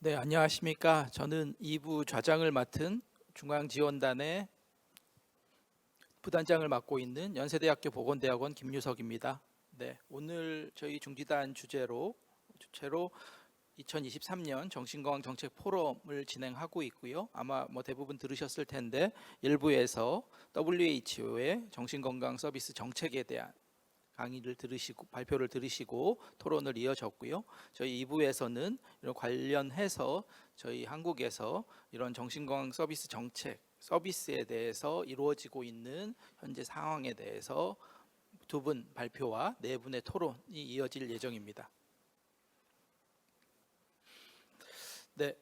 네, 안녕하십니까. 저는 2부 좌장을 맡은 중앙지원단의 부단장을 맡고 있는 연세대학교 보건대학원 김유석입니다. 네, 오늘 저희 중지단 주제로 2023년 정신건강 정책 포럼을 진행하고 있고요. 아마 대부분 들으셨을 텐데 일부에서 WHO의 정신건강 서비스 정책에 대한 강의를 들으시고 발표를 들으시고 토론을 이어졌고요. 저희 2부에서는 이런 관련해서 저희 한국에서 이런 정신건강 서비스 정책 서비스에 대해서 이루어지고 있는 현재 상황에 대해서 두 분 발표와 네 분의 토론이 이어질 예정입니다. 네,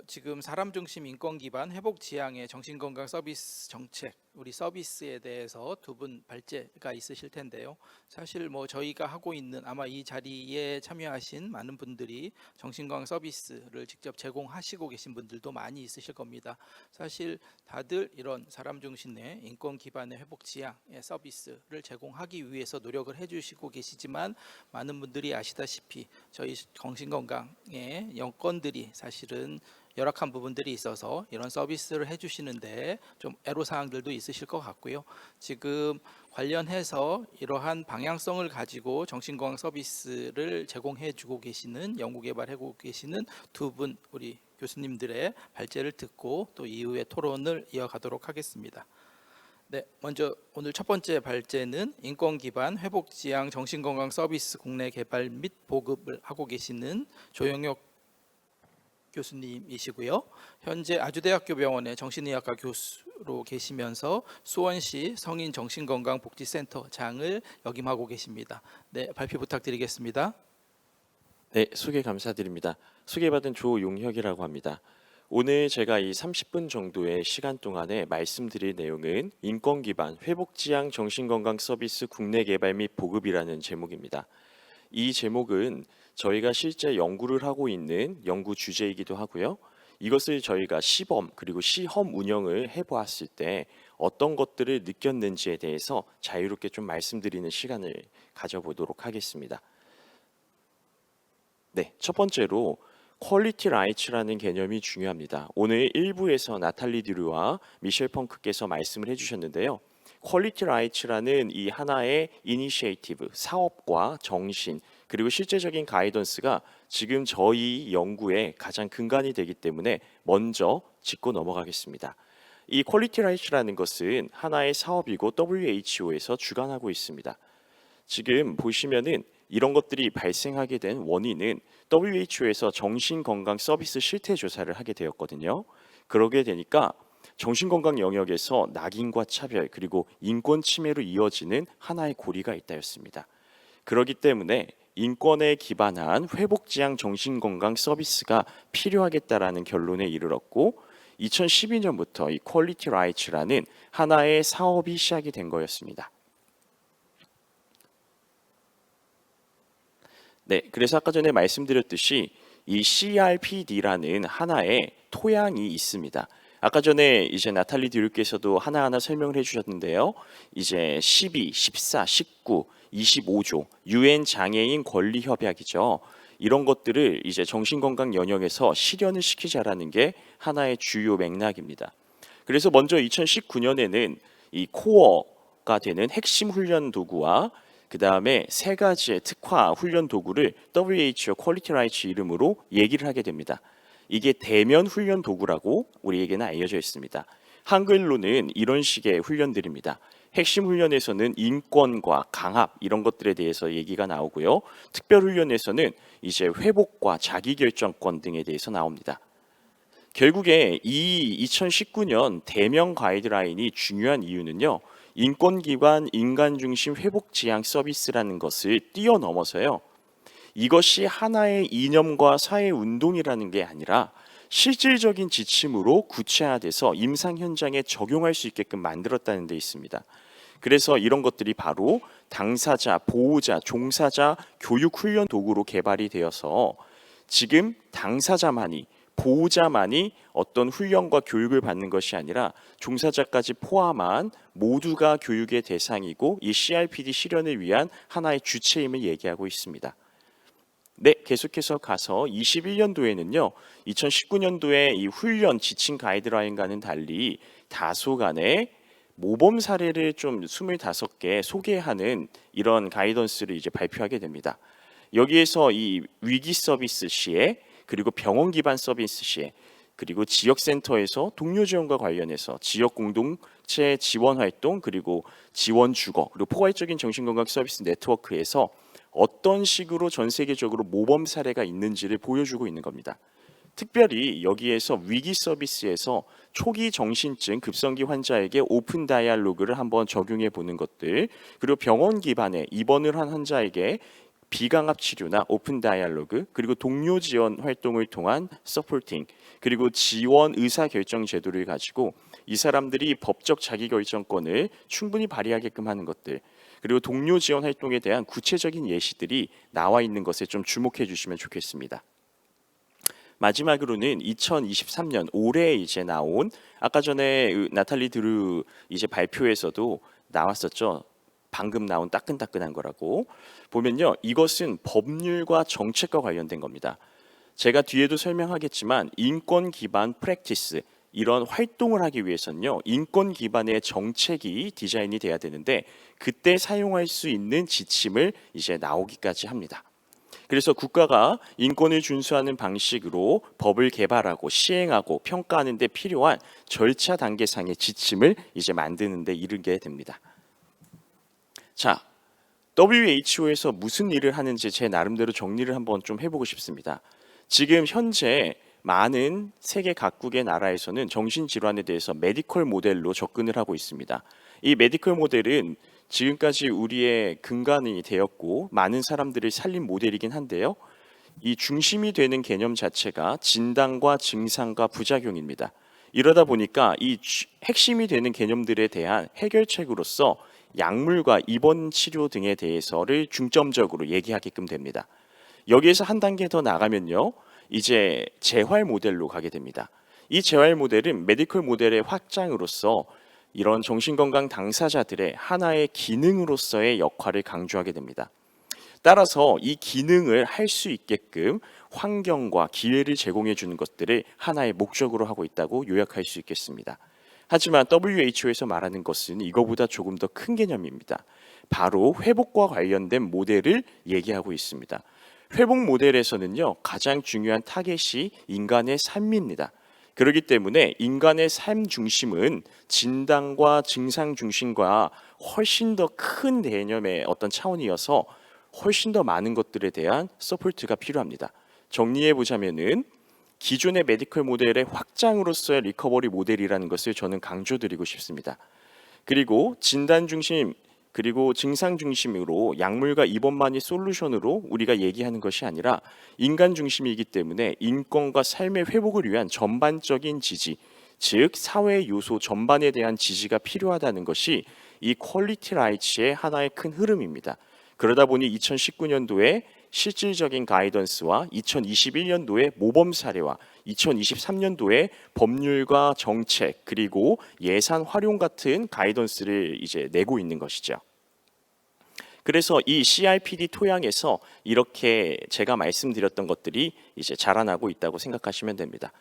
지금 사람 중심 인권 기반 회복 지향의 정신건강 서비스 정책, 우리 서비스에 대해서 두 분 발제가 있으실 텐데요. 사실 저희가 하고 있는 아마 이 자리에 참여하신 많은 분들이 정신건강 서비스를 직접 제공하시고 계신 분들도 많이 있으실 겁니다. 사실 다들 이런 사람 중심의 인권 기반의 회복 지향의 서비스를 제공하기 위해서 노력을 해주시고 계시지만 많은 분들이 아시다시피 저희 정신건강의 여건들이 사실은 열악한 부분들이 있어서 이런 서비스를 해주시는데 좀 애로사항들도 있으실 것 같고요. 지금 관련해서 이러한 방향성을 가지고 정신건강 서비스를 제공해주고 계시는 연구개발하고 계시는 두 분 우리 교수님들의 발제를 듣고 또 이후에 토론을 이어가도록 하겠습니다. 네, 먼저 오늘 첫 번째 발제는 인권 기반 회복 지향 정신건강 서비스 국내 개발 및 보급을 하고 계시는 조영혁 교수님이시고요. 현재 아주대학교 병원의 정신의학과 교수로 계시면서 수원시 성인정신건강복지센터장을 역임하고 계십니다. 네, 발표 부탁드리겠습니다. 네, 소개 감사드립니다. 소개받은 조용혁이라고 합니다. 오늘 제가 이 30분 정도의 시간 동안에 말씀드릴 내용은 인권 기반 회복 지향 정신건강 서비스 국내 개발 및 보급이라는 제목입니다. 이 제목은 저희가 실제 연구를 하고 있는 연구 주제이기도 하고요. 이것을 저희가 시범 그리고 시험 운영을 해보았을 때 어떤 것들을 느꼈는지에 대해서 자유롭게 좀 말씀드리는 시간을 가져보도록 하겠습니다. 네, 첫 번째로 퀄리티 라이츠라는 개념이 중요합니다. 오늘 1부에서 나탈리 드류와 미셸 펑크께서 말씀을 해주셨는데요. 퀄리티 라이츠라는 이 하나의 이니시에이티브, 사업과 정신, 그리고 실제적인 가이던스가 지금 저희 연구의 가장 근간이 되기 때문에 먼저 짚고 넘어가겠습니다. 이 퀄리티 라이츠라는 것은 하나의 사업이고 WHO에서 주관하고 있습니다. 지금 보시면은 이런 것들이 발생하게 된 원인은 WHO에서 정신건강 서비스 실태 조사를 하게 되었거든요. 그러게 되니까 정신건강 영역에서 낙인과 차별 그리고 인권 침해로 이어지는 하나의 고리가 있다였습니다. 그렇기 때문에 인권에 기반한 회복지향 정신건강 서비스가 필요하겠다라는 결론에 이르렀고 2012년부터 이 퀄리티 라이츠라는 하나의 사업이 시작이 된 거였습니다. 네, 그래서 아까 전에 말씀드렸듯이 이 CRPD라는 하나의 토양이 있습니다. 아까 전에 이제 나탈리 드류께서도 하나하나 설명을 해주셨는데요. 이제 12, 14, 19, 25조 UN 장애인 권리 협약이죠. 이런 것들을 이제 정신건강 영역에서 실현을 시키자라는 게 하나의 주요 맥락입니다. 그래서 먼저 2019년에는 이 코어가 되는 핵심 훈련 도구와 그 다음에 세 가지의 특화 훈련 도구를 WHO 퀄리티 라이츠 이름으로 얘기를 하게 됩니다. 이게 대면 훈련 도구라고 우리에게는 알려져 있습니다. 한글로는 이런 식의 훈련들입니다. 핵심 훈련에서는 인권과 강압 이런 것들에 대해서 얘기가 나오고요. 특별 훈련에서는 이제 회복과 자기결정권 등에 대해서 나옵니다. 결국에 이 2019년 대면 가이드라인이 중요한 이유는요. 인권기관 인간중심 회복지향 서비스라는 것을 뛰어넘어서요. 이것이 하나의 이념과 사회운동이라는 게 아니라 실질적인 지침으로 구체화돼서 임상 현장에 적용할 수 있게끔 만들었다는 데 있습니다. 그래서 이런 것들이 바로 당사자, 보호자, 종사자 교육 훈련 도구로 개발이 되어서 지금 당사자만이 보호자만이 어떤 훈련과 교육을 받는 것이 아니라 종사자까지 포함한 모두가 교육의 대상이고 이 CRPD 실현을 위한 하나의 주체임을 얘기하고 있습니다. 네, 계속해서 가서 21년도에는요. 2019년도에 이 훈련 지침 가이드라인과는 달리 다소간의 모범 사례를 좀 25개 소개하는 이런 가이던스를 이제 발표하게 됩니다. 여기에서 이 위기 서비스 시에, 그리고 병원 기반 서비스 시에, 그리고 지역센터에서 동료 지원과 관련해서 지역 공동체 지원 활동, 그리고 지원 주거, 그리고 포괄적인 정신건강 서비스 네트워크에서 어떤 식으로 전 세계적으로 모범 사례가 있는지를 보여주고 있는 겁니다. 특별히 여기에서 위기 서비스에서 초기 정신증 급성기 환자에게 오픈 다이알로그를 한번 적용해 보는 것들, 그리고 병원 기반의 입원을 한 환자에게 비강압 치료나 오픈 다이알로그, 그리고 동료 지원 활동을 통한 서포팅, 그리고 지원 의사 결정 제도를 가지고 이 사람들이 법적 자기 결정권을 충분히 발휘하게끔 하는 것들, 그리고 동료 지원 활동에 대한 구체적인 예시들이 나와 있는 것에 좀 주목해 주시면 좋겠습니다. 마지막으로는 2023년 올해 이제 나온, 아까 전에 나탈리 드루 이제 발표에서도 나왔었죠. 방금 나온 따끈따끈한 거라고 보면요, 이것은 법률과 정책과 관련된 겁니다. 제가 뒤에도 설명하겠지만 인권 기반 프랙티스, 이런 활동을 하기 위해서는요, 인권 기반의 정책이 디자인이 돼야 되는데 그때 사용할 수 있는 지침을 이제 나오기까지 합니다. 그래서 국가가 인권을 준수하는 방식으로 법을 개발하고 시행하고 평가하는 데 필요한 절차 단계상의 지침을 이제 만드는 데 이르게 됩니다. 자, WHO에서 무슨 일을 하는지 제 나름대로 정리를 한번 좀 해보고 싶습니다. 지금 현재 많은 세계 각국의 나라에서는 정신질환에 대해서 메디컬 모델로 접근을 하고 있습니다. 이 메디컬 모델은 지금까지 우리의 근간이 되었고 많은 사람들을 살린 모델이긴 한데요. 이 중심이 되는 개념 자체가 진단과 증상과 부작용입니다. 이러다 보니까 이 핵심이 되는 개념들에 대한 해결책으로서 약물과 입원 치료 등에 대해서를 중점적으로 얘기하게끔 됩니다. 여기에서 한 단계 더 나가면요, 이제 재활 모델로 가게 됩니다. 이 재활 모델은 메디컬 모델의 확장으로서 이런 정신건강 당사자들의 하나의 기능으로서의 역할을 강조하게 됩니다. 따라서 이 기능을 할 수 있게끔 환경과 기회를 제공해 주는 것들을 하나의 목적으로 하고 있다고 요약할 수 있겠습니다. 하지만 WHO에서 말하는 것은 이거보다 조금 더 큰 개념입니다. 바로 회복과 관련된 모델을 얘기하고 있습니다. 회복 모델에서는요, 가장 중요한 타겟이 인간의 삶입니다. 그렇기 때문에 인간의 삶 중심은 진단과 증상 중심과 훨씬 더 큰 개념의 어떤 차원이어서 훨씬 더 많은 것들에 대한 서포트가 필요합니다. 정리해 보자면은 기존의 메디컬 모델의 확장으로서의 리커버리 모델이라는 것을 저는 강조드리고 싶습니다. 그리고 진단 중심, 그리고 증상 중심으로 약물과 입원만이 솔루션으로 우리가 얘기하는 것이 아니라 인간 중심이기 때문에 인권과 삶의 회복을 위한 전반적인 지지, 즉 사회 요소 전반에 대한 지지가 필요하다는 것이 이 퀄리티 라이츠의 하나의 큰 흐름입니다. 그러다 보니 2019년도에 실질적인 가이던스와 2021년도에 모범 사례와 2023년도에 법률과 정책, 그리고 예산 활용 같은 가이던스를 이제 내고 있는 것이죠. 그래서 이 CRPD 토양에서 이렇게 제가 말씀드렸던 것들이 이제 자라나고 있다고 생각하시면 됩니다.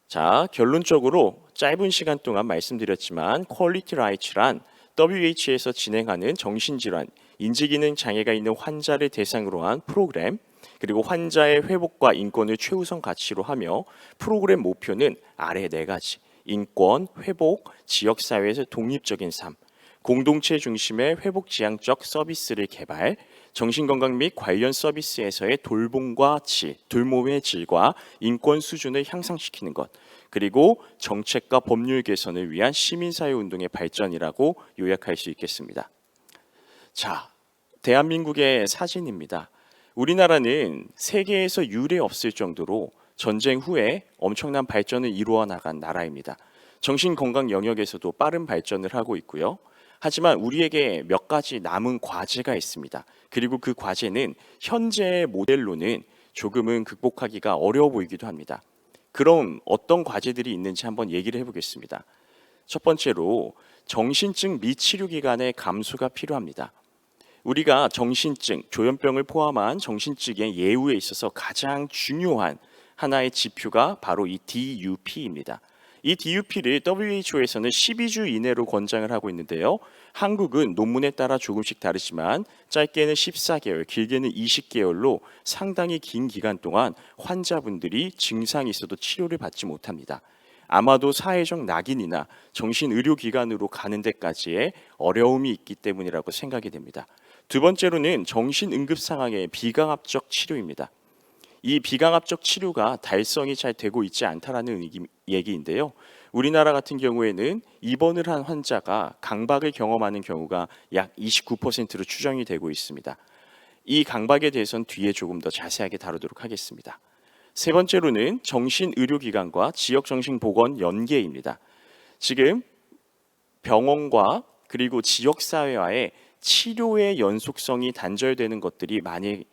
자, 결론적으로 짧은 시간 동안 말씀드렸지만 퀄리티 라이츠란 WH에서 진행하는 정신질환, 인지기능 장애가 있는 환자를 대상으로 한 프로그램, 그리고 환자의 회복과 인권을 최우선 가치로 하며 프로그램 목표는 아래 4가지: 인권, 회복, 지역사회에서 독립적인 삶, 공동체 중심의 회복 지향적 서비스를 개발, 정신건강 및 관련 서비스에서의 돌봄과 돌봄의 질과 인권 수준을 향상시키는 것, 그리고 정책과 법률 개선을 위한 시민사회 운동의 발전이라고 요약할 수 있겠습니다. 자, 대한민국의 사진입니다. 우리나라는 세계에서 유례 없을 정도로 전쟁 후에 엄청난 발전을 이루어 나간 나라입니다. 정신건강 영역에서도 빠른 발전을 하고 있고요. 하지만 우리에게 몇 가지 남은 과제가 있습니다. 그리고 그 과제는 현재의 모델로는 조금은 극복하기가 어려워 보이기도 합니다. 그럼 어떤 과제들이 있는지 한번 얘기를 해보겠습니다. 첫 번째로 정신증 미치료 기간의 감소가 필요합니다. 우리가 정신증, 조현병을 포함한 정신증의 예후에 있어서 가장 중요한 하나의 지표가 바로 이 DUP입니다. 이 DUP를 WHO에서는 12주 이내로 권장을 하고 있는데요. 한국은 논문에 따라 조금씩 다르지만 짧게는 14개월, 길게는 20개월로 상당히 긴 기간 동안 환자분들이 증상이 있어도 치료를 받지 못합니다. 아마도 사회적 낙인이나 정신의료기관으로 가는 데까지의 어려움이 있기 때문이라고 생각이 됩니다. 두 번째로는 정신응급 상황의 비강압적 치료입니다. 이 비강압적 치료가 달성이 잘 되고 있지 않다라는 얘기인데요. 우리나라 같은 경우에는 입원을 한 환자가 강박을 경험하는 경우가 약 29%로 추정이 되고 있습니다. 이 강박에 대해서는 뒤에 조금 더 자세하게 다루도록 하겠습니다. 세 번째로는 정신의료기관과 지역정신보건 연계입니다. 지금 병원과 그리고 지역사회와의 치료의 연속성이 단절되는 것들이 많이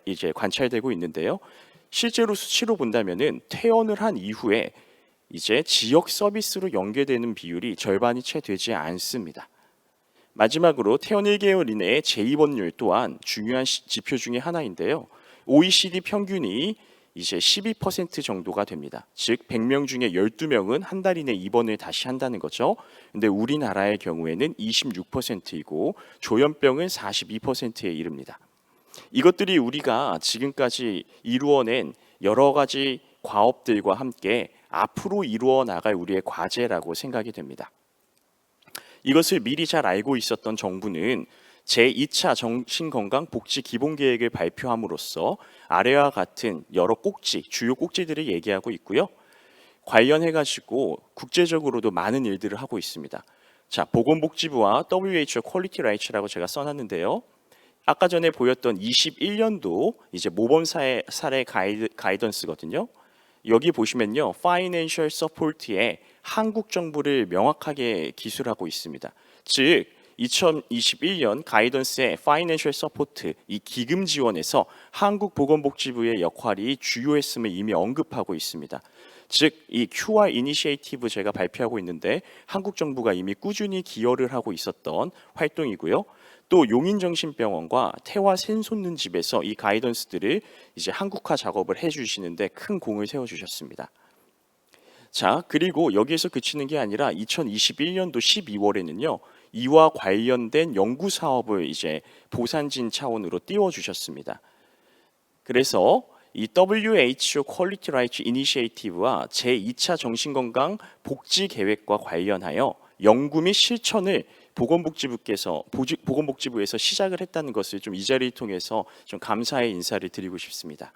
이제 관찰되고 있는데요. 실제로 수치로 본다면은 퇴원을 한 이후에 이제 지역 서비스로 연계되는 비율이 절반이 채 되지 않습니다. 마지막으로 퇴원 1개월 이내의 재입원율 또한 중요한 지표 중에 하나인데요. OECD 평균이 이제 12% 정도가 됩니다. 즉 100명 중에 12명은 한 달 이내 입원을 다시 한다는 거죠. 근데 우리나라의 경우에는 26%이고 조현병은 42%에 이릅니다. 이것들이 우리가 지금까지 이루어낸 여러 가지 과업들과 함께 앞으로 이루어 나갈 우리의 과제라고 생각이 됩니다. 이것을 미리 잘 알고 있었던 정부는 제2차 정신건강복지기본계획을 발표함으로써 아래와 같은 여러 꼭지, 주요 꼭지들을 얘기하고 있고요. 관련해가지고 국제적으로도 많은 일들을 하고 있습니다. 자, 보건복지부와 WHO 퀄리티 라이츠라고 제가 써놨는데요. 아까 전에 보였던 21년도 이제 모범 사례 가이던스거든요. 여기 보시면요, 파이낸셜 서포트에 한국 정부를 명확하게 기술하고 있습니다. 즉 2021년 가이던스의 파이낸셜 서포트, 이 기금 지원에서 한국보건복지부의 역할이 주요했음을 이미 언급하고 있습니다. 즉 이 QR 이니시에이티브 제가 발표하고 있는데 한국 정부가 이미 꾸준히 기여를 하고 있었던 활동이고요. 또 용인정신병원과 태화 샘솟는 집에서 이 가이던스들을 이제 한국화 작업을 해주시는데 큰 공을 세워주셨습니다. 자, 그리고 여기에서 그치는 게 아니라 2021년도 12월에는요. 이와 관련된 연구 사업을 이제 보산진 차원으로 띄워주셨습니다. 그래서 이 WHO 퀄리티 라이츠 이니시에이티브와 제2차 정신건강 복지 계획과 관련하여 연구 및 실천을 보건복지부에서 시작을 했다는 것을 좀 이 자리를 통해서 좀 감사의 인사를 드리고 싶습니다.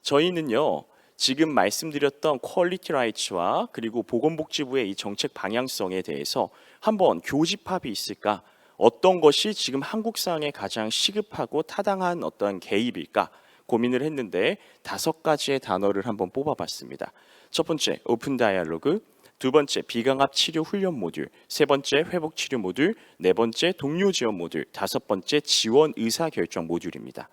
저희는요, 지금 말씀드렸던 퀄리티 라이츠와 그리고 보건복지부의 이 정책 방향성에 대해서 한번 교집합이 있을까? 어떤 것이 지금 한국 상황에 가장 시급하고 타당한 어떤 개입일까? 고민을 했는데 5가지의 단어를 한번 뽑아봤습니다. 첫 번째, 오픈 다이얼로그. 두 번째, 비강압 치료 훈련 모듈. 세 번째, 회복 치료 모듈. 네 번째, 동료 지원 모듈. 다섯 번째, 지원 의사 결정 모듈입니다.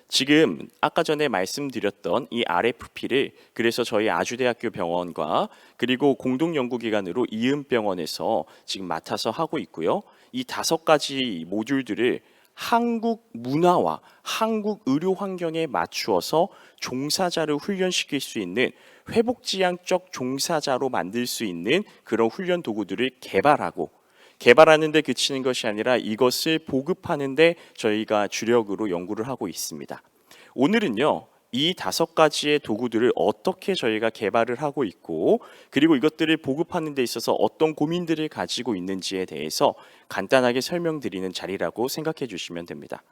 지금 아까 전에 말씀드렸던 이 RFP를 그래서 저희 아주대학교 병원과 그리고 공동연구기관으로 이은병원에서 지금 맡아서 하고 있고요. 이 5가지 모듈들을 한국 문화와 한국 의료 환경에 맞추어서 종사자를 훈련시킬 수 있는 회복지향적 종사자로 만들 수 있는 그런 훈련 도구들을 개발하는 데 그치는 것이 아니라 이것을 보급하는 데 저희가 주력으로 연구를 하고 있습니다. 오늘은요, 이 5가지의 도구들을 어떻게 저희가 개발을 하고 있고 그리고 이것들을 보급하는 데 있어서 어떤 고민들을 가지고 있는지에 대해서 간단하게 설명드리는 자리라고 생각해 주시면 됩니다.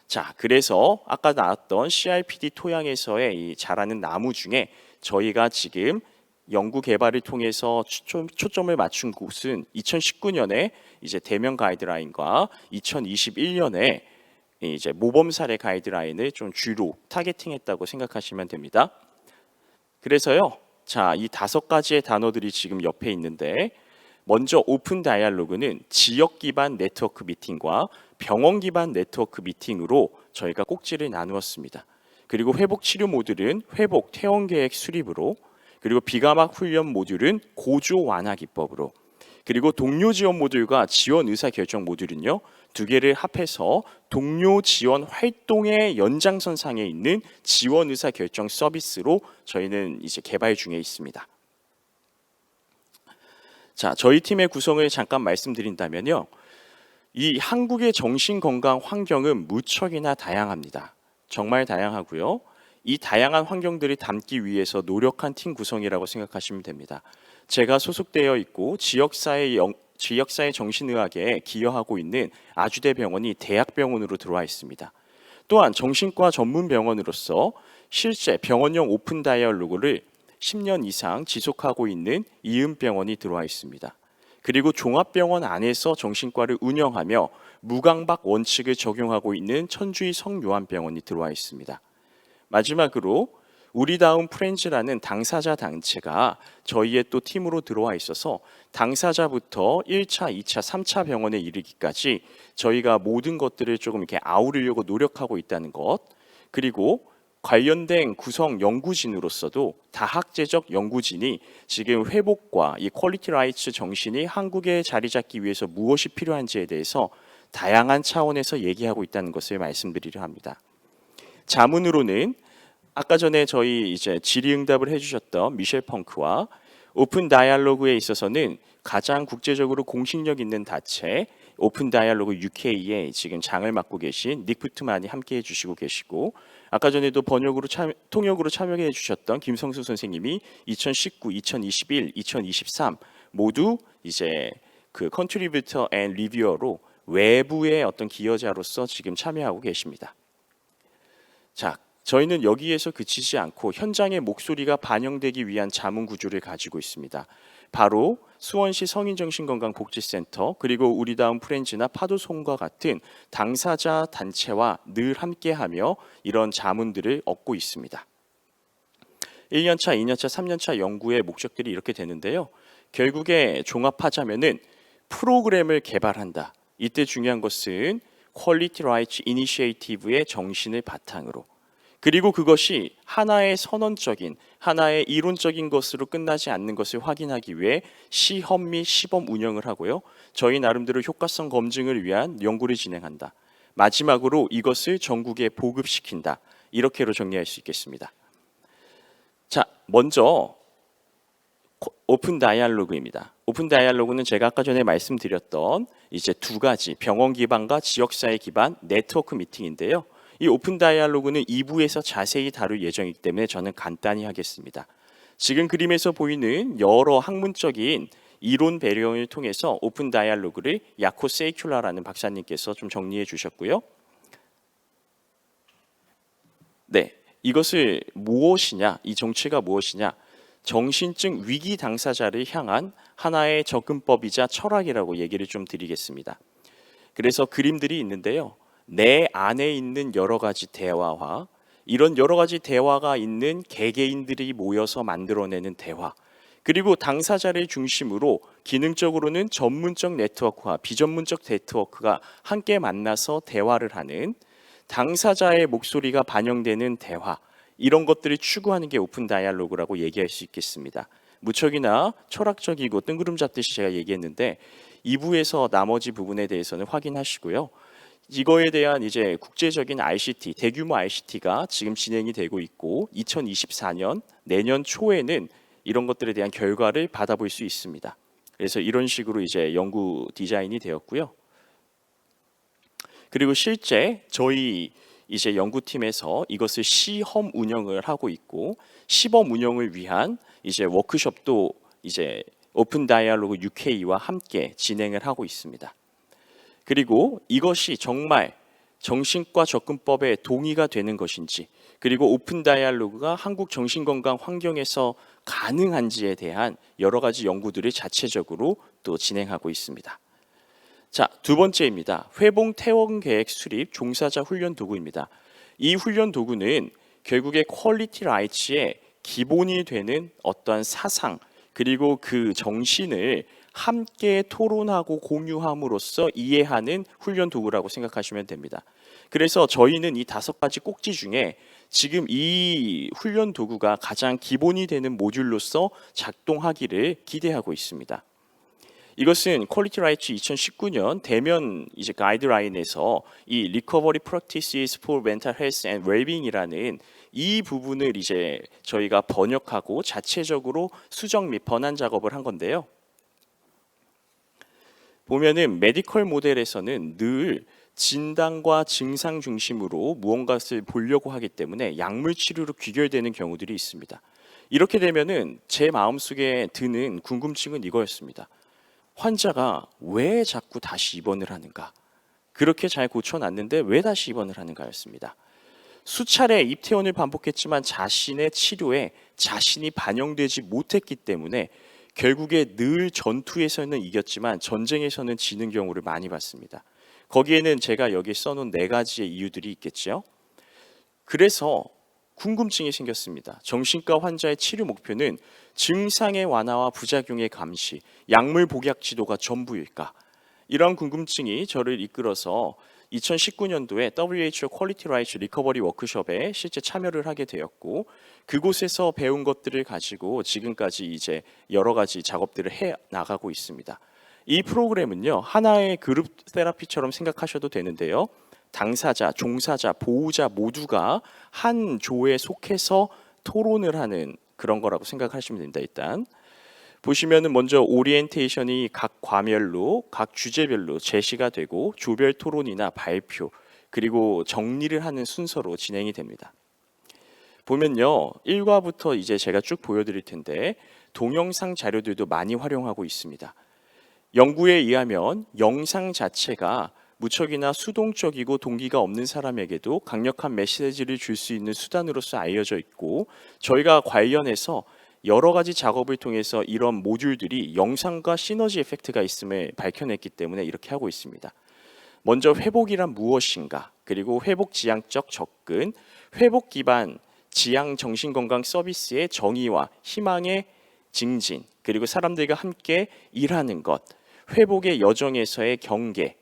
자, 그래서 아까 나왔던 CRPD 토양에서의 이 자라는 나무 중에 저희가 지금 연구 개발을 통해서 초점을 맞춘 곳은 2019년에 이제 대면 가이드라인과 2021년에 이제 모범 사례 가이드라인을 좀 주로 타겟팅했다고 생각하시면 됩니다. 그래서요, 자, 이 5가지의 단어들이 지금 옆에 있는데 먼저 오픈 다이얼로그는 지역 기반 네트워크 미팅과 병원 기반 네트워크 미팅으로 저희가 꼭지를 나누었습니다. 그리고 회복 치료 모듈은 회복 퇴원 계획 수립으로, 그리고 비감압 훈련 모듈은 고조 완화 기법으로, 그리고 동료 지원 모듈과 지원 의사 결정 모듈은요, 두 개를 합해서 동료 지원 활동의 연장선상에 있는 지원 의사 결정 서비스로 저희는 이제 개발 중에 있습니다. 자, 저희 팀의 구성을 잠깐 말씀드린다면요, 이 한국의 정신건강 환경은 무척이나 다양합니다. 정말 다양하고요. 이 다양한 환경들을 담기 위해서 노력한 팀 구성이라고 생각하시면 됩니다. 제가 소속되어 있고 지역사회 정신의학에 기여하고 있는 아주대 병원이 대학병원으로 들어와 있습니다. 또한 정신과 전문 병원으로서 실제 병원용 오픈 다이얼로그를 10년 이상 지속하고 있는 이은병원이 들어와 있습니다. 그리고 종합병원 안에서 정신과를 운영하며 무강박 원칙을 적용하고 있는 천주의 성요한병원이 들어와 있습니다. 마지막으로 우리다운 프렌즈라는 당사자 단체가 저희의 또 팀으로 들어와 있어서 당사자부터 1차, 2차, 3차 병원에 이르기까지 저희가 모든 것들을 조금 이렇게 아우르려고 노력하고 있다는 것, 그리고 관련된 구성 연구진으로서도 다학제적 연구진이 지금 회복과 이 퀄리티 라이츠 정신이 한국에 자리 잡기 위해서 무엇이 필요한지에 대해서 다양한 차원에서 얘기하고 있다는 것을 말씀드리려 합니다. 자문으로는 아까 전에 저희 이제 질의응답을 해주셨던 미셸 펑크와 오픈 다이얼로그에 있어서는 가장 국제적으로 공신력 있는 단체 오픈 다이얼로그 UK에 지금 장을 맡고 계신 닉 푸트만이 함께해 주시고 계시고, 아까 전에도 통역으로 참여해 주셨던 김성수 선생님이 2019, 2021, 2023 모두 이제 그 컨트리뷰터 앤 리뷰어로 외부의 어떤 기여자로서 지금 참여하고 계십니다. 자, 저희는 여기에서 그치지 않고 현장의 목소리가 반영되기 위한 자문 구조를 가지고 있습니다. 바로 수원시 성인정신건강복지센터, 그리고 우리다운 프렌즈나 파도송과 같은 당사자 단체와 늘 함께하며 이런 자문들을 얻고 있습니다. 1년차, 2년차, 3년차 연구의 목적들이 이렇게 되는데요. 결국에 종합하자면은 프로그램을 개발한다. 이때 중요한 것은 퀄리티 라이츠 이니시에이티브의 정신을 바탕으로, 그리고 그것이 하나의 선언적인, 하나의 이론적인 것으로 끝나지 않는 것을 확인하기 위해 시험 및 시범 운영을 하고요. 저희 나름대로 효과성 검증을 위한 연구를 진행한다. 마지막으로 이것을 전국에 보급시킨다. 이렇게로 정리할 수 있겠습니다. 자, 먼저 오픈 다이얼로그입니다. 오픈 다이얼로그는 제가 아까 전에 말씀드렸던 이제 두 가지 병원 기반과 지역사회 기반 네트워크 미팅인데요. 이 오픈 다이얼로그는 2부에서 자세히 다룰 예정이기 때문에 저는 간단히 하겠습니다. 지금 그림에서 보이는 여러 학문적인 이론 배경을 통해서 오픈 다이얼로그를 야코 세이큘라라는 박사님께서 좀 정리해 주셨고요. 네, 이것을 무엇이냐, 이 정체가 무엇이냐, 정신증 위기 당사자를 향한 하나의 접근법이자 철학이라고 얘기를 좀 드리겠습니다. 그래서 그림들이 있는데요. 내 안에 있는 여러 가지 대화와 이런 여러 가지 대화가 있는 개개인들이 모여서 만들어내는 대화, 그리고 당사자를 중심으로 기능적으로는 전문적 네트워크와 비전문적 네트워크가 함께 만나서 대화를 하는 당사자의 목소리가 반영되는 대화, 이런 것들을 추구하는 게 오픈 다이얼로그라고 얘기할 수 있겠습니다. 무척이나 철학적이고 뜬구름 잡듯이 제가 얘기했는데 2부에서 나머지 부분에 대해서는 확인하시고요. 이거에 대한 이제 국제적인 ICT, 대규모 ICT가 지금 진행이 되고 있고 2024년 내년 초에는 이런 것들에 대한 결과를 받아볼 수 있습니다. 그래서 이런 식으로 이제 연구 디자인이 되었고요. 그리고 실제 저희 이제 연구팀에서 이것을 시험 운영을 하고 있고 시범 운영을 위한 이제 워크숍도 이제 오픈 다이얼로그 UK와 함께 진행을 하고 있습니다. 그리고 이것이 정말 정신과 접근법에 동의가 되는 것인지, 그리고 오픈 다이얼로그가 한국 정신건강 환경에서 가능한지에 대한 여러 가지 연구들을 자체적으로 또 진행하고 있습니다. 자, 두 번째입니다. 회복 퇴원 계획 수립 종사자 훈련 도구입니다. 이 훈련 도구는 결국에 퀄리티 라이츠의 기본이 되는 어떠한 사상, 그리고 그 정신을 함께 토론하고 공유함으로써 이해하는 훈련 도구라고 생각하시면 됩니다. 그래서 저희는 이 5가지 꼭지 중에 지금 이 훈련 도구가 가장 기본이 되는 모듈로서 작동하기를 기대하고 있습니다. 이것은 퀄리티 라이츠 2019년 대면 이제 가이드라인에서 이 Recovery Practices for Mental Health and Wellbeing이라는 이 부분을 이제 저희가 번역하고 자체적으로 수정 및 번안 작업을 한 건데요. 보면은 메디컬 모델에서는 늘 진단과 증상 중심으로 무언가를 보려고 하기 때문에 약물 치료로 귀결되는 경우들이 있습니다. 이렇게 되면은 제 마음속에 드는 궁금증은 이거였습니다. 환자가 왜 자꾸 다시 입원을 하는가? 그렇게 잘 고쳐놨는데 왜 다시 입원을 하는가였습니다. 수차례 입퇴원을 반복했지만 자신의 치료에 자신이 반영되지 못했기 때문에 결국에 늘 전투에서는 이겼지만 전쟁에서는 지는 경우를 많이 봤습니다. 거기에는 제가 여기 써놓은 4가지의 이유들이 있겠죠. 그래서 궁금증이 생겼습니다. 정신과 환자의 치료 목표는 증상의 완화와 부작용의 감시, 약물 복약 지도가 전부일까? 이런 궁금증이 저를 이끌어서 2019년도에 WHO 퀄리티 라이츠 리커버리 워크숍에 실제 참여를 하게 되었고, 그곳에서 배운 것들을 가지고 지금까지 이제 여러 가지 작업들을 해 나가고 있습니다. 이 프로그램은요, 하나의 그룹 테라피처럼 생각하셔도 되는데요. 당사자, 종사자, 보호자 모두가 한 조에 속해서 토론을 하는 그런 거라고 생각하시면 됩니다. 일단 보시면은 먼저 오리엔테이션이 각 과별로, 각 주제별로 제시가 되고 조별 토론이나 발표, 그리고 정리를 하는 순서로 진행이 됩니다. 보면요, 1과부터 이제 제가 쭉 보여드릴 텐데 동영상 자료들도 많이 활용하고 있습니다. 연구에 의하면 영상 자체가 무척이나 수동적이고 동기가 없는 사람에게도 강력한 메시지를 줄 수 있는 수단으로서 알려져 있고, 저희가 관련해서 여러 가지 작업을 통해서 이런 모듈들이 영상과 시너지 에펙트가 있음을 밝혀냈기 때문에 이렇게 하고 있습니다. 먼저 회복이란 무엇인가, 그리고 회복 지향적 접근, 회복 기반 지향 정신건강 서비스의 정의와 희망의 증진, 그리고 사람들과 함께 일하는 것, 회복의 여정에서의 경계,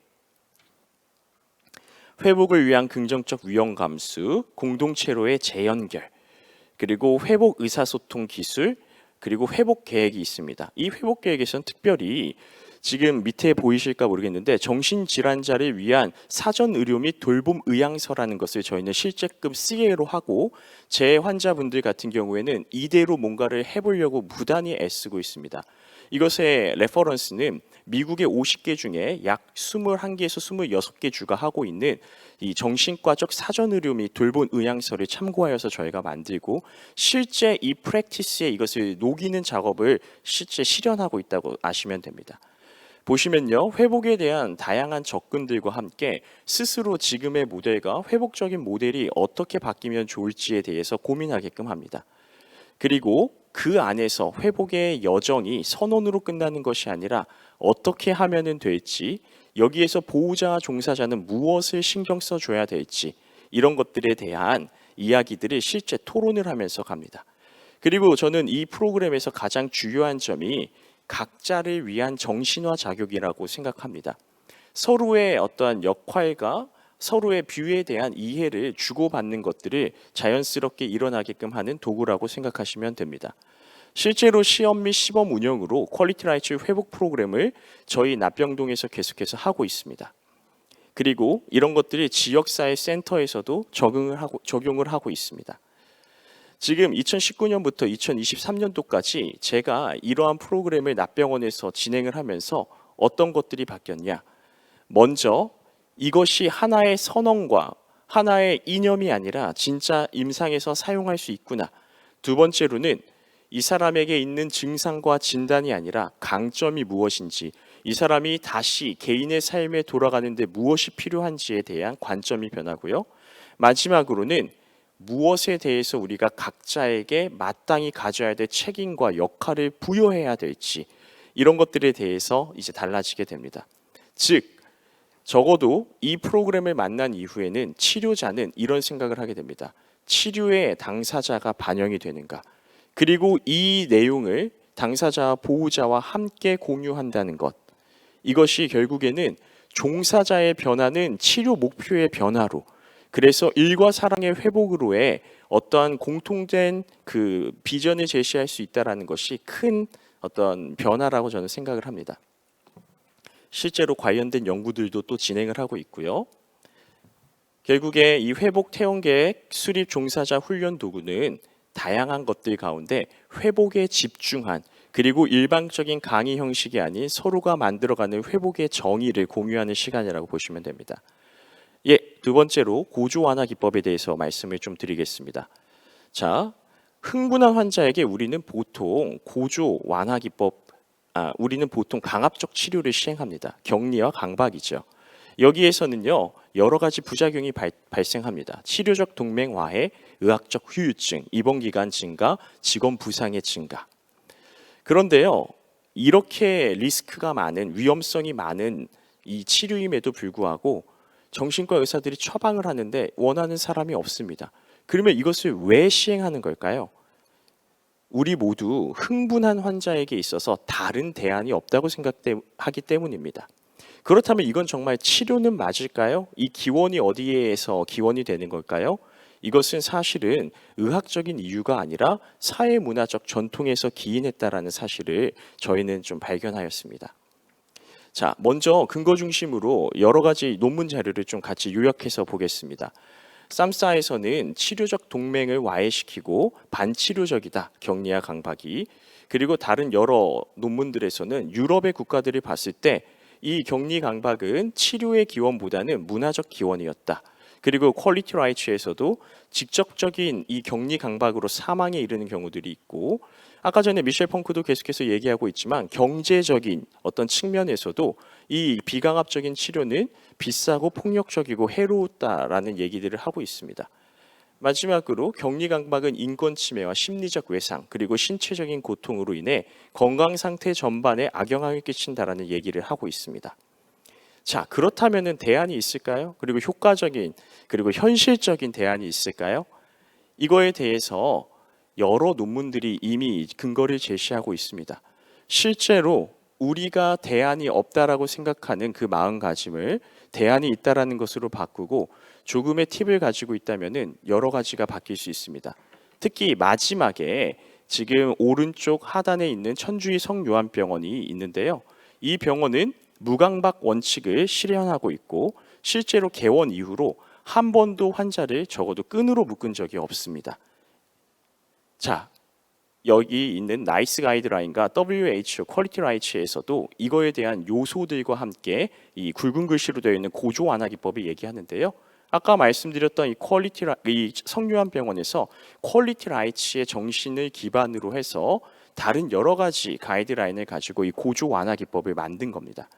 회복을 위한 긍정적 위험 감수, 공동체로의 재연결, 그리고 회복 의사소통 기술, 그리고 회복 계획이 있습니다. 이 회복 계획에서는 특별히 지금 밑에 보이실까 모르겠는데 정신질환자를 위한 사전 의료 및 돌봄 의향서라는 것을 저희는 실제급 CA로 하고, 제 환자분들 같은 경우에는 이대로 뭔가를 해보려고 무단히 애쓰고 있습니다. 이것의 레퍼런스는 미국의 50개 중에 약 21개에서 26개 주가 하고 있는 이 정신과적 사전의료 및 돌봄 의향서를 참고하여서 저희가 만들고, 실제 이 프랙티스에 이것을 녹이는 작업을 실제 실현하고 있다고 아시면 됩니다. 보시면요, 회복에 대한 다양한 접근들과 함께 스스로 지금의 모델과 회복적인 모델이 어떻게 바뀌면 좋을지에 대해서 고민하게끔 합니다. 그리고 그 안에서 회복의 여정이 선언으로 끝나는 것이 아니라 어떻게 하면 될지, 여기에서 보호자와 종사자는 무엇을 신경 써줘야 될지, 이런 것들에 대한 이야기들을 실제 토론을 하면서 갑니다. 그리고 저는 이 프로그램에서 가장 중요한 점이 각자를 위한 정신화 작용이라고 생각합니다. 서로의 어떠한 역할과 서로의 뷰에 대한 이해를 주고받는 것들을 자연스럽게 일어나게끔 하는 도구라고 생각하시면 됩니다. 실제로 시험 및 시범 운영으로 퀄리티 라이츠 회복 프로그램을 저희 납병동에서 계속해서 하고 있습니다. 그리고 이런 것들이 지역사회 센터에서도 적용을 하고 있습니다. 지금 2019년부터 2023년도까지 제가 이러한 프로그램을 납병원에서 진행을 하면서 어떤 것들이 바뀌었냐? 먼저 이것이 하나의 선언과 하나의 이념이 아니라 진짜 임상에서 사용할 수 있구나. 두 번째로는 이 사람에게 있는 증상과 진단이 아니라 강점이 무엇인지, 이 사람이 다시 개인의 삶에 돌아가는데 무엇이 필요한지에 대한 관점이 변하고요. 마지막으로는 무엇에 대해서 우리가 각자에게 마땅히 가져야 될 책임과 역할을 부여해야 될지, 이런 것들에 대해서 이제 달라지게 됩니다. 즉, 적어도 이 프로그램을 만난 이후에는 치료자는 이런 생각을 하게 됩니다. 치료에 당사자가 반영이 되는가? 그리고 이 내용을 당사자와 보호자와 함께 공유한다는 것. 이것이 결국에는 종사자의 변화는 치료 목표의 변화로, 그래서 일과 사랑의 회복으로의 어떠한 공통된 그 비전을 제시할 수 있다라는 것이 큰 어떤 변화라고 저는 생각을 합니다. 실제로 관련된 연구들도 또 진행을 하고 있고요. 결국에 이 회복 퇴원 계획 수립 종사자 훈련 도구는 다양한 것들 가운데 회복에 집중한, 그리고 일방적인 강의 형식이 아닌 서로가 만들어가는 회복의 정의를 공유하는 시간이라고 보시면 됩니다. 예, 두 번째로 고조 완화 기법에 대해서 말씀을 좀 드리겠습니다. 자, 흥분한 환자에게 우리는 보통 고조 완화 기법, 우리는 보통 강압적 치료를 시행합니다. 격리와 강박이죠. 여기에서는요, 여러 가지 부작용이 발생합니다. 치료적 동맹 와해, 의학적 후유증, 입원 기간 증가, 직원 부상의 증가. 그런데요, 이렇게 리스크가 많은, 위험성이 많은 이 치료임에도 불구하고 정신과 의사들이 처방을 하는데 원하는 사람이 없습니다. 그러면 이것을 왜 시행하는 걸까요? 우리 모두 흥분한 환자에게 있어서 다른 대안이 없다고 생각하기 때문입니다. 그렇다면 이건 정말 치료는 맞을까요? 이 기원이 어디에서 기원이 되는 걸까요? 이것은 사실은 의학적인 이유가 아니라 사회문화적 전통에서 기인했다라는 사실을 저희는 좀 발견하였습니다. 자, 먼저 근거 중심으로 여러 가지 논문 자료를 좀 같이 요약해서 보겠습니다. 쌈싸에서는 치료적 동맹을 와해시키고 반치료적이다, 격리와 강박이. 그리고 다른 여러 논문들에서는 유럽의 국가들을 봤을 때 이 격리 강박은 치료의 기원보다는 문화적 기원이었다. 그리고 퀄리티 라이츠에서도 직접적인 이 격리 강박으로 사망에 이르는 경우들이 있고, 아까 전에 미셸 펑크도 계속해서 얘기하고 있지만 경제적인 어떤 측면에서도 이 비강압적인 치료는 비싸고 폭력적이고 해로웠다라는 얘기들을 하고 있습니다. 마지막으로 격리 강박은 인권 침해와 심리적 외상, 그리고 신체적인 고통으로 인해 건강 상태 전반에 악영향을 끼친다라는 얘기를 하고 있습니다. 자, 그렇다면은 대안이 있을까요? 그리고 효과적인, 그리고 현실적인 대안이 있을까요? 이거에 대해서 여러 논문들이 이미 근거를 제시하고 있습니다. 실제로 우리가 대안이 없다라고 생각하는 그 마음가짐을 대안이 있다라는 것으로 바꾸고 조금의 팁을 가지고 있다면은 여러 가지가 바뀔 수 있습니다. 특히 마지막에 지금 오른쪽 하단에 있는 천주의 성요한병원이 있는데요. 이 병원은 무강박 원칙을 실현하고 있고 실제로 개원 이후로 한 번도 환자를 적어도 끈으로 묶은 적이 없습니다. 자, 여기 있는 나이스 가이드라인과 WHO 퀄리티 라이츠에서도 이거에 대한 요소들과 함께 이 굵은 글씨로 되어 있는 고조 완화 기법을 얘기하는데요. 아까 말씀드렸던 이 성요한병원에서 퀄리티 라이츠의 정신을 기반으로 해서 다른 여러 가지 가이드라인을 가지고 이 고조 완화 기법을 만든 겁니다.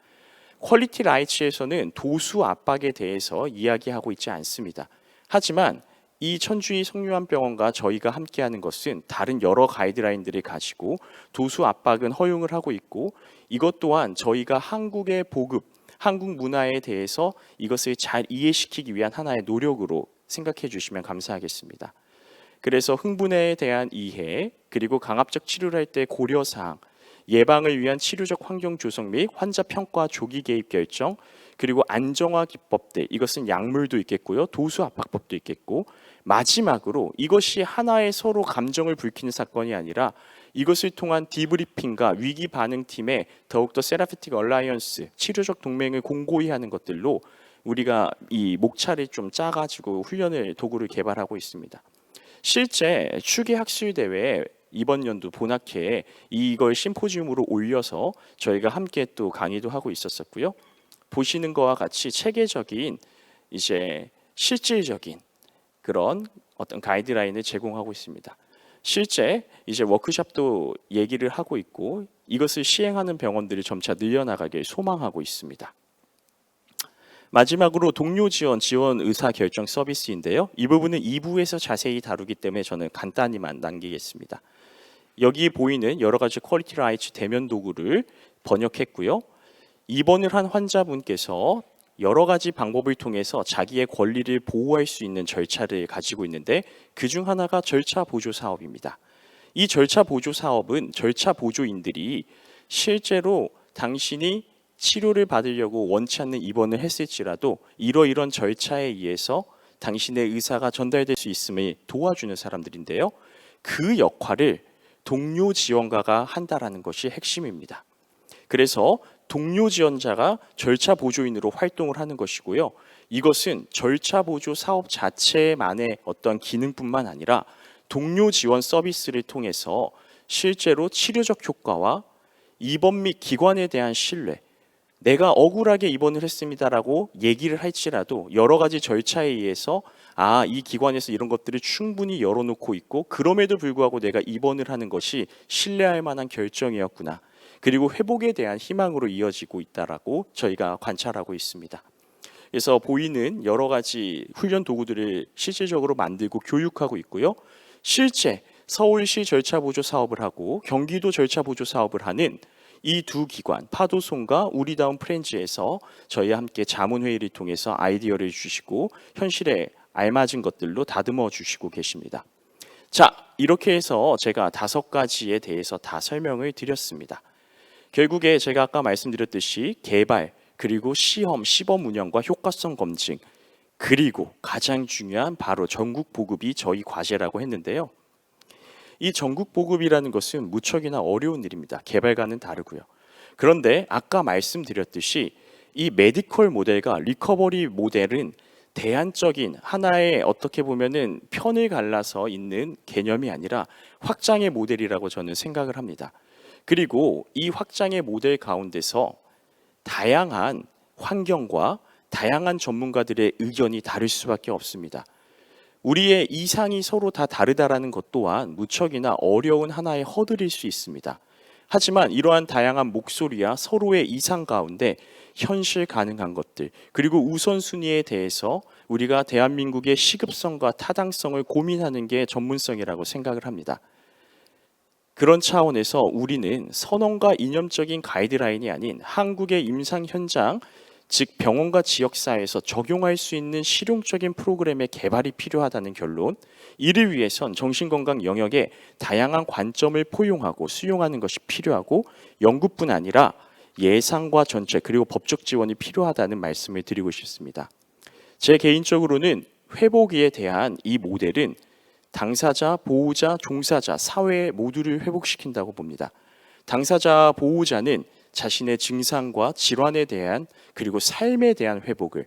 퀄리티 라이츠에서는 도수 압박에 대해서 이야기하고 있지 않습니다. 하지만 이 천주의 성요한병원과 저희가 함께하는 것은 다른 여러 가이드라인들을 가지고 도수 압박은 허용을 하고 있고, 이것 또한 저희가 한국의 보급, 한국 문화에 대해서 이것을 잘 이해시키기 위한 하나의 노력으로 생각해 주시면 감사하겠습니다. 그래서 흥분에 대한 이해, 그리고 강압적 치료를 할 때 고려사항, 예방을 위한 치료적 환경 조성 및 환자 평가 조기 개입 결정, 그리고 안정화 기법들, 이것은 약물도 있겠고요, 도수 압박법도 있겠고, 마지막으로 이것이 하나의 서로 감정을 불키는 사건이 아니라 이것을 통한 디브리핑과 위기 반응팀의 더욱더 세라피틱 얼라이언스, 치료적 동맹을 공고히 하는 것들로 우리가 이 목차를 좀 짜가지고 훈련을 도구를 개발하고 있습니다. 실제 추계 학술 대회에 이번 연도 본학회에 이걸 심포지움으로 올려서 저희가 함께 또 강의도 하고 있었었고요. 보시는 것과 같이 체계적인 이제 실질적인 그런 어떤 가이드라인을 제공하고 있습니다. 실제 이제 워크숍도 얘기를 하고 있고 이것을 시행하는 병원들이 점차 늘려나가길 소망하고 있습니다. 마지막으로 동료 지원 의사 결정 서비스인데요. 이 부분은 2부에서 자세히 다루기 때문에 저는 간단히만 남기겠습니다. 여기 보이는 여러 가지 퀄리티 라이츠 대면 도구를 번역했고요. 입원을 한 환자분께서 여러 가지 방법을 통해서 자기의 권리를 보호할 수 있는 절차를 가지고 있는데 그중 하나가 절차 보조 사업입니다. 이 절차 보조 사업은 절차 보조인들이 실제로 당신이 치료를 받으려고 원치 않는 입원을 했을지라도 이러이런 절차에 의해서 당신의 의사가 전달될 수 있음을 도와주는 사람들인데요. 그 역할을 동료 지원가가 한다라는 것이 핵심입니다. 그래서 동료 지원자가 절차 보조인으로 활동을 하는 것이고요. 이것은 절차 보조 사업 자체만의 어떤 기능뿐만 아니라 동료 지원 서비스를 통해서 실제로 치료적 효과와 입원 및 기관에 대한 신뢰, 내가 억울하게 입원을 했습니다라고 얘기를 할지라도 여러 가지 절차에 의해서 이 기관에서 이런 것들을 충분히 열어놓고 있고 그럼에도 불구하고 내가 입원을 하는 것이 신뢰할 만한 결정이었구나. 그리고 회복에 대한 희망으로 이어지고 있다라고 저희가 관찰하고 있습니다. 그래서 보이는 여러 가지 훈련 도구들을 실질적으로 만들고 교육하고 있고요. 실제 서울시 절차 보조 사업을 하고 경기도 절차 보조 사업을 하는 이 두 기관 파도송과 우리다운 프렌즈에서 저희와 함께 자문회의를 통해서 아이디어를 주시고 현실에 알맞은 것들로 다듬어 주시고 계십니다. 자, 이렇게 해서 제가 5가지에 대해서 다 설명을 드렸습니다. 결국에 제가 아까 말씀드렸듯이 개발, 그리고 시험, 시범 운영과 효과성 검증, 그리고 가장 중요한 바로 전국 보급이 저희 과제라고 했는데요. 이 전국 보급이라는 것은 무척이나 어려운 일입니다. 개발과는 다르고요. 그런데 아까 말씀드렸듯이 이 메디컬 모델과 리커버리 모델은 대안적인 하나의 어떻게 보면은 편을 갈라서 있는 개념이 아니라 확장의 모델이라고 저는 생각을 합니다. 그리고 이 확장의 모델 가운데서 다양한 환경과 다양한 전문가들의 의견이 다를 수밖에 없습니다. 우리의 이상이 서로 다 다르다라는 것 또한 무척이나 어려운 하나의 허들일 수 있습니다. 하지만 이러한 다양한 목소리와 서로의 이상 가운데 현실 가능한 것들, 그리고 우선순위에 대해서 우리가 대한민국의 시급성과 타당성을 고민하는 게 전문성이라고 생각을 합니다. 그런 차원에서 우리는 선언과 이념적인 가이드라인이 아닌 한국의 임상 현장, 즉 병원과 지역사회에서 적용할 수 있는 실용적인 프로그램의 개발이 필요하다는 결론, 이를 위해선 정신건강 영역에 다양한 관점을 포용하고 수용하는 것이 필요하고 연구뿐 아니라 예산과 전체 그리고 법적 지원이 필요하다는 말씀을 드리고 싶습니다. 제 개인적으로는 회복에 대한 이 모델은 당사자, 보호자, 종사자, 사회 모두를 회복시킨다고 봅니다. 당사자, 보호자는 자신의 증상과 질환에 대한 그리고 삶에 대한 회복을,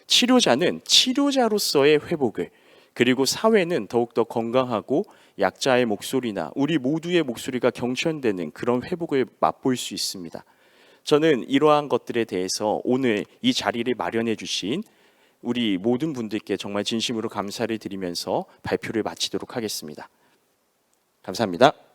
치료자는 치료자로서의 회복을, 그리고 사회는 더욱더 건강하고 약자의 목소리나 우리 모두의 목소리가 경천되는 그런 회복을 맛볼 수 있습니다. 저는 이러한 것들에 대해서 오늘 이 자리를 마련해 주신 우리 모든 분들께 정말 진심으로 감사를 드리면서 발표를 마치도록 하겠습니다. 감사합니다.